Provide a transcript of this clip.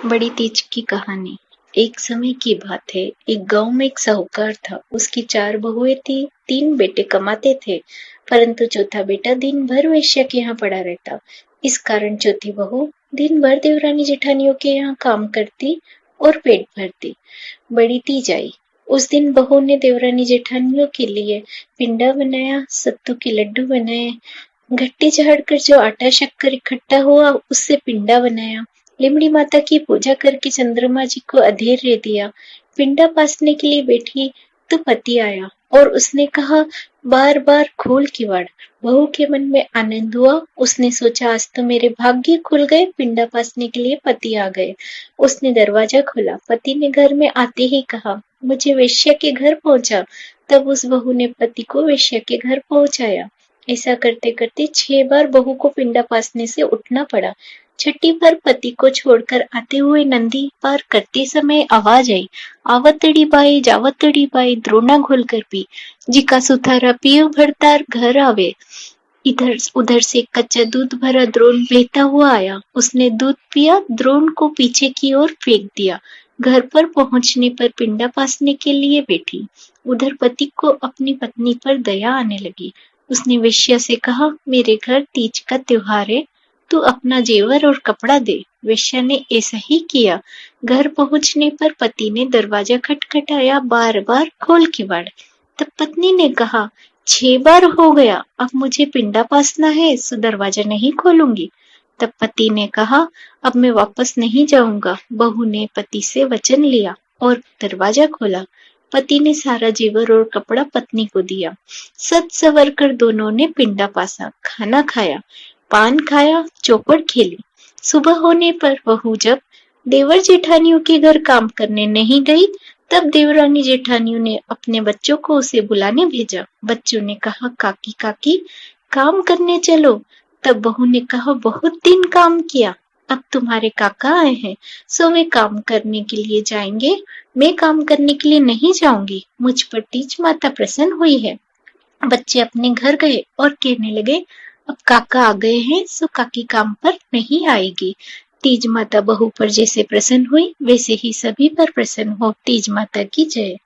बड़ी तीज की कहानी। एक समय की बात है। एक गांव में एक साहूकार था। उसकी 4 बहुएं थी। 3 बेटे कमाते थे, परंतु चौथा बेटा दिन भर वेश्या के यहाँ पड़ा रहता। इस कारण चौथी बहू दिन भर देवरानी जेठानियों के यहाँ काम करती और पेट भरती। बड़ी तीज आई। उस दिन बहू ने देवरानी जेठानियों के लिए पिंडा बनाया, सत्तू के लड्डू बनाए, घट्टी झाड़कर जो आटा शक्कर इकट्ठा हुआ उससे पिंडा बनाया, लिमड़ी माता की पूजा करके चंद्रमा जी को अधैर्य दिया। पिंडा पासने के लिए बैठी तो पति आया और उसने कहा, बार बार खोल किवाड़। बहू के मन में आनंद हुआ। उसने सोचा, आज तो मेरे भाग्य खुल गए, पिंडा पासने के लिए पति आ गए। उसने दरवाजा खोला। पति ने घर में आते ही कहा, मुझे वेश्या के घर पहुंचा। तब उस बहू ने पति को वेश्या के घर पहुंचाया। ऐसा करते करते 6 बार बहू को पिंडा पासने से उठना पड़ा। छठी बार पति को छोड़कर आते हुए नंदी पार करते समय आवाज आई, आवतड़ी बाई जावतड़ी बाई द्रोणा घोल कर पी, जिका सुथारा पियो भरतार घर आवे। इधर उधर से कच्चा दूध भरा द्रोण बहता हुआ आया। उसने दूध पिया, द्रोण को पीछे की ओर फेंक दिया। घर पर पहुंचने पर पिंडा पासने के लिए बैठी। उधर पति को अपनी पत्नी पर दया आने लगी। उसने वेश्या से कहा, मेरे घर तीज का त्योहार है, तू अपना जेवर और कपड़ा दे। वेश्या ने ऐसा ही किया। घर पहुंचने पर पति ने दरवाजा खटखटाया, बार बार खोल किवाड़। तब पत्नी ने कहा, 6 बार हो गया, अब मुझे पिंडा पासना है, सो दरवाजा नहीं खोलूंगी। तब पति ने कहा, अब मैं वापस नहीं जाऊंगा। बहू ने पति से वचन लिया और दरवाजा खोला। पति ने सारा जेवर और कपड़ा पत्नी को दिया। सज सवर कर दोनों ने पिंडा पासा, खाना खाया, पान खाया, चौपड़ खेली। सुबह होने पर बहू जब देवर जेठानियों के घर काम करने नहीं गई, तब देवरानी जेठानियों ने अपने बच्चों को उसे बुलाने भेजा। बच्चों ने कहा, काकी काकी काम करने चलो। तब बहू ने कहा, बहुत दिन काम किया, अब तुम्हारे काका आए हैं, सो वे काम करने के लिए जाएंगे। मैं काम करने के लिए नहीं जाऊंगी, मुझ पर तीज माता प्रसन्न हुई है। बच्चे अपने घर गए और कहने लगे, अब काका आ गए हैं, सो काकी काम पर नहीं आएगी। तीज माता बहू पर जैसे प्रसन्न हुई, वैसे ही सभी पर प्रसन्न हो। तीज माता की जय।